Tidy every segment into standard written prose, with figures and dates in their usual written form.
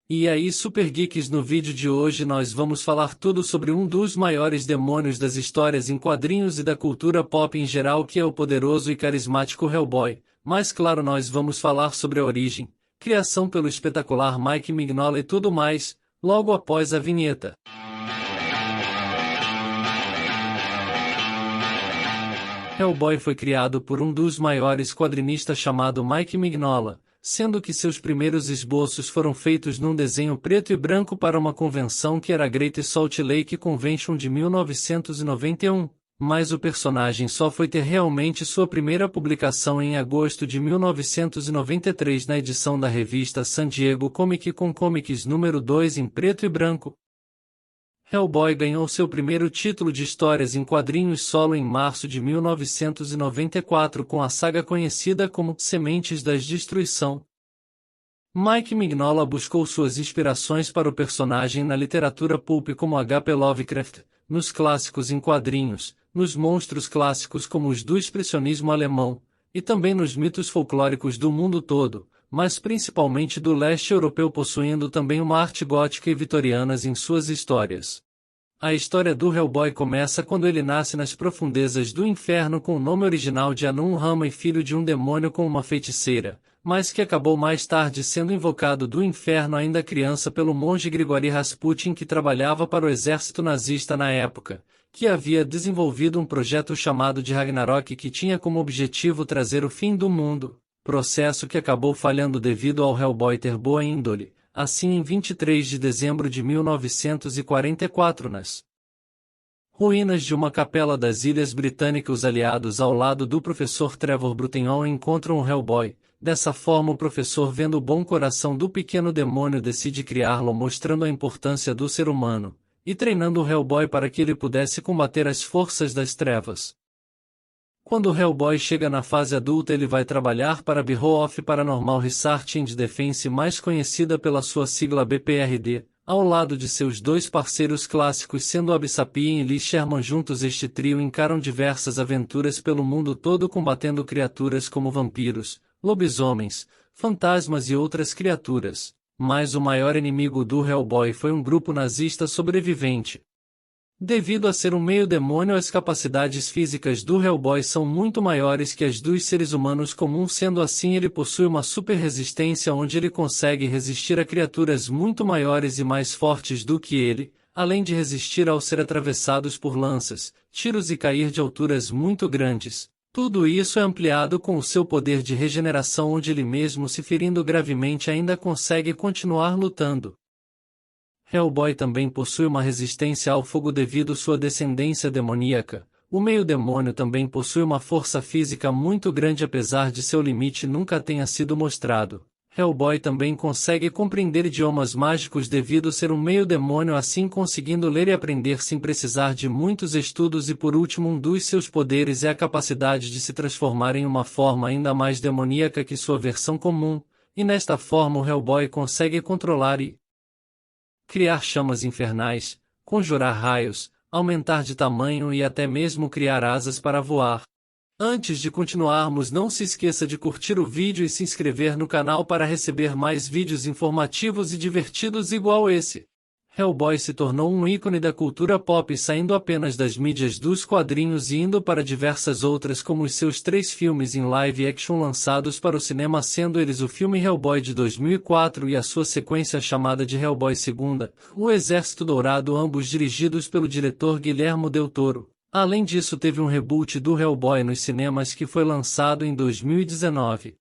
E aí, Super Geeks, no vídeo de hoje nós vamos falar tudo sobre um dos maiores demônios das histórias em quadrinhos e da cultura pop em geral, que é o poderoso e carismático Hellboy. Mas claro, nós vamos falar sobre a origem, criação pelo espetacular Mike Mignola e tudo mais, logo após a vinheta. Hellboy foi criado por um dos maiores quadrinistas chamado Mike Mignola, sendo que seus primeiros esboços foram feitos num desenho preto e branco para uma convenção que era a Great Salt Lake Convention de 1991, mas o personagem só foi ter realmente sua primeira publicação em agosto de 1993 na edição da revista San Diego Comic Con Comics número 2 em preto e branco. Hellboy ganhou seu primeiro título de histórias em quadrinhos solo em março de 1994 com a saga conhecida como Sementes da Destruição. Mike Mignola buscou suas inspirações para o personagem na literatura pulp como H.P. Lovecraft, nos clássicos em quadrinhos, nos monstros clássicos como os do expressionismo alemão, e também nos mitos folclóricos do mundo todo, mas principalmente do leste europeu, possuindo também uma arte gótica e vitorianas em suas histórias. A história do Hellboy começa quando ele nasce nas profundezas do inferno com o nome original de Anun Rama e filho de um demônio com uma feiticeira, mas que acabou mais tarde sendo invocado do inferno ainda criança pelo monge Grigori Rasputin, que trabalhava para o exército nazista na época, que havia desenvolvido um projeto chamado de Ragnarok que tinha como objetivo trazer o fim do mundo. Processo que acabou falhando devido ao Hellboy ter boa índole. Assim, em 23 de dezembro de 1944, nas ruínas de uma capela das Ilhas Britânicas, os aliados ao lado do professor Trevor Bruttenhall encontram o Hellboy. Dessa forma, o professor, vendo o bom coração do pequeno demônio, decide criá-lo, mostrando a importância do ser humano, e treinando o Hellboy para que ele pudesse combater as forças das trevas. Quando o Hellboy chega na fase adulta, ele vai trabalhar para a Bureau of Paranormal Research and Defense, mais conhecida pela sua sigla BPRD, ao lado de seus dois parceiros clássicos, sendo Abby Sapien e Lee Sherman. Juntos, este trio encaram diversas aventuras pelo mundo todo, combatendo criaturas como vampiros, lobisomens, fantasmas e outras criaturas. Mas o maior inimigo do Hellboy foi um grupo nazista sobrevivente. Devido a ser um meio-demônio, as capacidades físicas do Hellboy são muito maiores que as dos seres humanos comuns, sendo assim ele possui uma super resistência onde ele consegue resistir a criaturas muito maiores e mais fortes do que ele, além de resistir ao ser atravessados por lanças, tiros e cair de alturas muito grandes. Tudo isso é ampliado com o seu poder de regeneração, onde ele, mesmo se ferindo gravemente, ainda consegue continuar lutando. Hellboy também possui uma resistência ao fogo devido sua descendência demoníaca. O meio-demônio também possui uma força física muito grande, apesar de seu limite nunca tenha sido mostrado. Hellboy também consegue compreender idiomas mágicos devido ser um meio-demônio, assim conseguindo ler e aprender sem precisar de muitos estudos. E por último, um dos seus poderes é a capacidade de se transformar em uma forma ainda mais demoníaca que sua versão comum, e nesta forma o Hellboy consegue controlar e criar chamas infernais, conjurar raios, aumentar de tamanho e até mesmo criar asas para voar. Antes de continuarmos, não se esqueça de curtir o vídeo e se inscrever no canal para receber mais vídeos informativos e divertidos igual esse. Hellboy se tornou um ícone da cultura pop, saindo apenas das mídias dos quadrinhos e indo para diversas outras, como os seus 3 filmes em live action lançados para o cinema, sendo eles o filme Hellboy de 2004 e a sua sequência chamada de Hellboy 2, O Exército Dourado, ambos dirigidos pelo diretor Guillermo del Toro. Além disso, teve um reboot do Hellboy nos cinemas que foi lançado em 2019.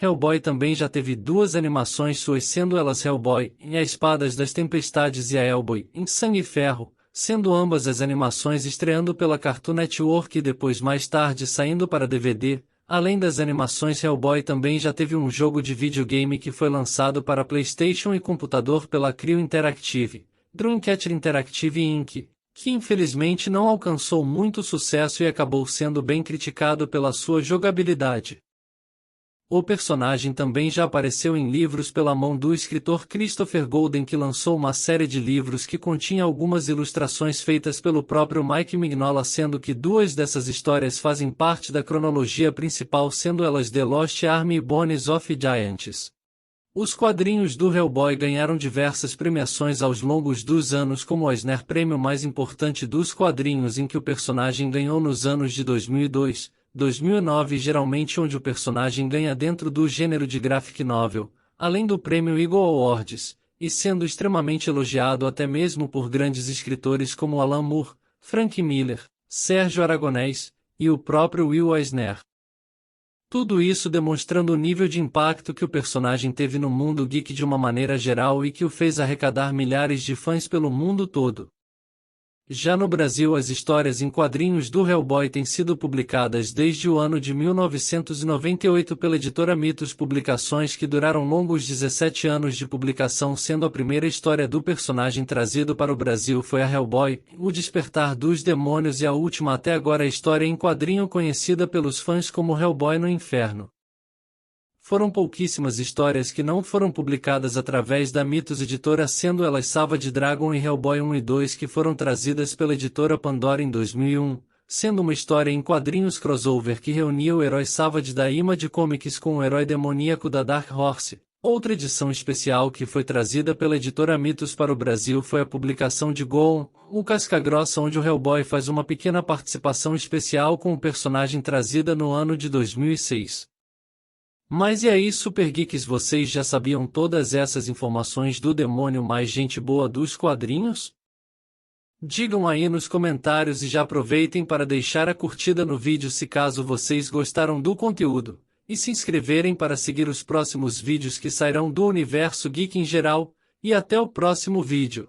Hellboy também já teve 2 animações suas, sendo elas Hellboy em A Espadas das Tempestades e a Hellboy em Sangue e Ferro, sendo ambas as animações estreando pela Cartoon Network e depois mais tarde saindo para DVD. Além das animações, Hellboy também já teve um jogo de videogame que foi lançado para PlayStation e computador pela Creo Interactive, Dreamcatcher Interactive Inc., que infelizmente não alcançou muito sucesso e acabou sendo bem criticado pela sua jogabilidade. O personagem também já apareceu em livros pela mão do escritor Christopher Golden, que lançou uma série de livros que continha algumas ilustrações feitas pelo próprio Mike Mignola, sendo que 2 dessas histórias fazem parte da cronologia principal, sendo elas The Lost Army e Bones of Giants. Os quadrinhos do Hellboy ganharam diversas premiações aos longos dos anos, como o Eisner, prêmio mais importante dos quadrinhos, em que o personagem ganhou nos anos de 2002, 2009, geralmente onde o personagem ganha dentro do gênero de graphic novel, além do prêmio Eagle Awards, e sendo extremamente elogiado até mesmo por grandes escritores como Alan Moore, Frank Miller, Sérgio Aragonés e o próprio Will Eisner. Tudo isso demonstrando o nível de impacto que o personagem teve no mundo geek de uma maneira geral e que o fez arrecadar milhares de fãs pelo mundo todo. Já no Brasil, as histórias em quadrinhos do Hellboy têm sido publicadas desde o ano de 1998 pela editora Mitos Publicações, que duraram longos 17 anos de publicação, sendo a primeira história do personagem trazido para o Brasil foi a Hellboy, O Despertar dos Demônios, e a última até agora a história em quadrinho conhecida pelos fãs como Hellboy no Inferno. Foram pouquíssimas histórias que não foram publicadas através da Mitos Editora, sendo elas Savage Dragon e Hellboy 1 e 2, que foram trazidas pela editora Pandora em 2001, sendo uma história em quadrinhos crossover que reunia o herói Savage da Image Comics com o herói demoníaco da Dark Horse. Outra edição especial que foi trazida pela editora Mitos para o Brasil foi a publicação de Gollum, o Cascagrossa, onde o Hellboy faz uma pequena participação especial com o personagem, trazida no ano de 2006. Mas e aí, Super Geeks, vocês já sabiam todas essas informações do demônio mais gente boa dos quadrinhos? Digam aí nos comentários e já aproveitem para deixar a curtida no vídeo se caso vocês gostaram do conteúdo, e se inscreverem para seguir os próximos vídeos que sairão do universo geek em geral, e até o próximo vídeo.